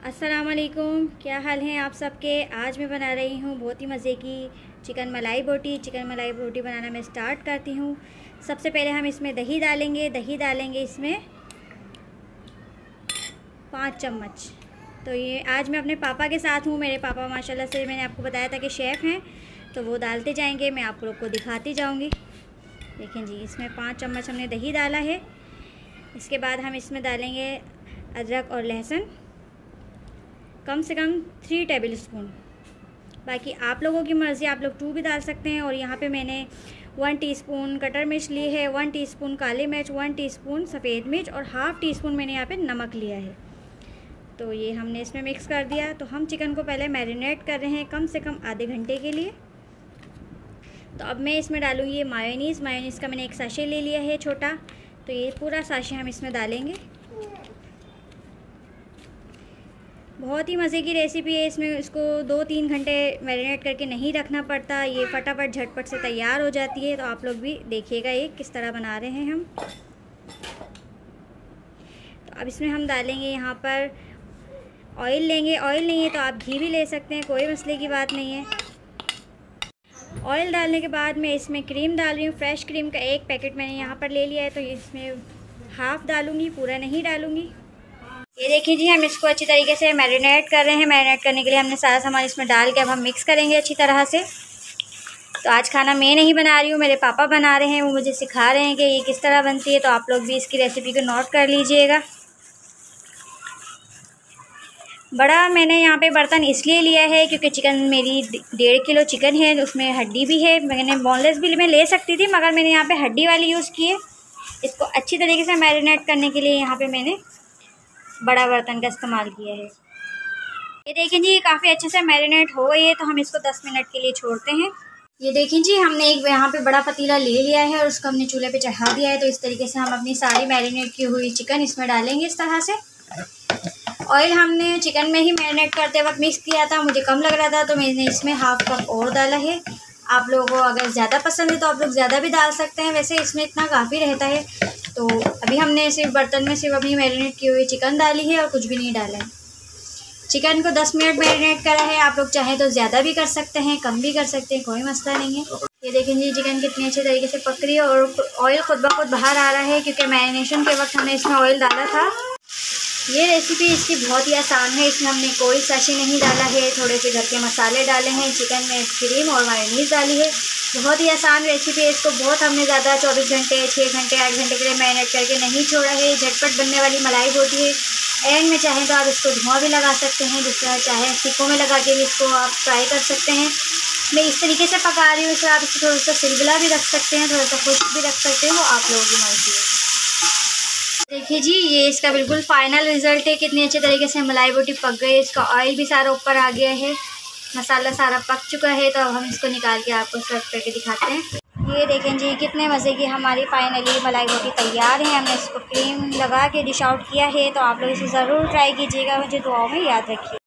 अस्सलाम वालेकुम, क्या हाल हैं आप सबके। आज मैं बना रही हूँ बहुत ही मज़े की चिकन मलाई बोटी। चिकन मलाई बोटी बनाना मैं स्टार्ट करती हूँ। सबसे पहले हम इसमें दही डालेंगे इसमें 5 चम्मच। तो ये आज मैं अपने पापा के साथ हूँ। मेरे पापा माशाल्लाह से, मैंने आपको बताया था कि शेफ़ हैं, तो वो डालते जाएंगे, मैं आप लोग को दिखाती जाऊँगी। देखें जी, इसमें 5 चम्मच हमने दही डाला है। इसके बाद हम इसमें डालेंगे अदरक और लहसुन, कम से कम 3 टेबल स्पून। बाकी आप लोगों की मर्ज़ी, आप लोग 2 भी डाल सकते हैं। और यहाँ पे मैंने 1 टीस्पून कटर मिर्च ली है, 1 टीस्पून काली मिर्च, 1 टीस्पून सफ़ेद मिर्च और हाफ़ टीस्पून मैंने यहाँ पे नमक लिया है। तो ये हमने इसमें मिक्स कर दिया। तो हम चिकन को पहले मैरिनेट कर रहे हैं कम से कम आधे घंटे के लिए। तो अब मैं इसमें डालूँगी ये मायोनीज़ का मैंने एक साशे ले लिया है छोटा। तो ये पूरा साशे हम इसमें डालेंगे। बहुत ही मज़े की रेसिपी है। इसमें इसको 2-3 घंटे मैरिनेट करके नहीं रखना पड़ता, ये फटाफट झटपट से तैयार हो जाती है। तो आप लोग भी देखिएगा ये किस तरह बना रहे हैं हम। तो अब इसमें हम डालेंगे यहाँ पर ऑयल लेंगे। ऑयल नहीं है तो आप घी भी ले सकते हैं, कोई मसले की बात नहीं है। ऑयल डालने के बाद मैं इसमें क्रीम डाल रही हूँ। फ्रेश क्रीम का 1 पैकेट मैंने यहाँ पर ले लिया है। तो इसमें हाफ़ डालूँगी, पूरा नहीं डालूँगी। ये देखिए जी, हम इसको अच्छी तरीके से मैरिनेट कर रहे हैं। मैरिनेट करने के लिए हमने सारा सामान इसमें डाल के अब हम मिक्स करेंगे अच्छी तरह से। तो आज खाना मैं नहीं बना रही हूँ, मेरे पापा बना रहे हैं। वो मुझे सिखा रहे हैं कि ये किस तरह बनती है। तो आप लोग भी इसकी रेसिपी को नोट कर लीजिएगा। बड़ा मैंने यहाँ पे बर्तन इसलिए लिया है क्योंकि चिकन मेरी 1.5 किलो चिकन है, उसमें हड्डी भी है। मैंने बोनलेस भी मैं ले सकती थी, मगर मैंने यहाँ पे हड्डी वाली यूज़ की है। इसको अच्छी तरीके से मैरिनेट करने के लिए यहाँ पे मैंने बड़ा बर्तन का इस्तेमाल किया है। ये देखें जी, काफ़ी अच्छे से मैरिनेट हो गई है। तो हम इसको 10 मिनट के लिए छोड़ते हैं। ये देखें जी, हमने एक यहाँ पे बड़ा पतीला ले लिया है और उसको हमने चूल्हे पे चढ़ा दिया है। तो इस तरीके से हम अपनी सारी मैरिनेट की हुई चिकन इसमें डालेंगे इस तरह से। ऑयल हमने चिकन में ही मैरिनेट करते वक्त मिक्स किया था, मुझे कम लग रहा था तो मैंने इसमें हाफ़ कप और डाला है। आप लोगों को अगर ज़्यादा पसंद है तो आप लोग ज़्यादा भी डाल सकते हैं, वैसे इसमें इतना काफ़ी रहता है। तो अभी हमने सिर्फ बर्तन में सिर्फ अपनी मैरिनेट की हुई चिकन डाली है और कुछ भी नहीं डाला है। चिकन को 10 मिनट मैरिनेट करा है। आप लोग चाहें तो ज़्यादा भी कर सकते हैं, कम भी कर सकते हैं, कोई मसला नहीं है। ये देखें जी, चिकन कितने अच्छे तरीके से पक रही है और ऑयल खुद ब खुद बाहर आ रहा है क्योंकि मैरिनेशन के वक्त हमने इसमें ऑयल डाला था। ये रेसिपी इसकी बहुत ही आसान है। इसमें हमने कोई साशी नहीं डाला है, थोड़े से घर के मसाले डाले हैं, चिकन में क्रीम और मायोनीज़ डाली है। बहुत ही आसान रेसिपी है। इसको बहुत हमने ज़्यादा 24 घंटे, 6 घंटे, 8 घंटे के लिए मैरिनेट करके नहीं छोड़ा है। झटपट बनने वाली मलाई बोटी है। एंड में चाहें तो आप इसको धुआं भी लगा सकते हैं, जिस तरह चाहे सिक्कों में लगा के भी इसको आप फ्राई कर सकते हैं। मैं इस तरीके से पका रही हूँ। इसमें आप इसको थोड़ा सा सिलबिला भी रख सकते हैं, थोड़ा सा खुश्क भी रख सकते हैं, वो आप लोगों की मर्जी है। देखिए जी, ये इसका बिल्कुल फाइनल रिज़ल्ट है। कितनी अच्छे तरीके से मलाई बोटी पक गई है। इसका ऑयल भी सारा ऊपर आ गया है, मसाला सारा पक चुका है। तो अब हम इसको निकाल के आपको सर्व करके दिखाते हैं। ये देखें जी, कितने मज़े की हमारी फाइनली मलाई बोटी तैयार है। हमने इसको क्रीम लगा के डिश आउट किया है। तो आप लोग इसे ज़रूर ट्राई कीजिएगा, मुझे दुआओं में याद रखिए।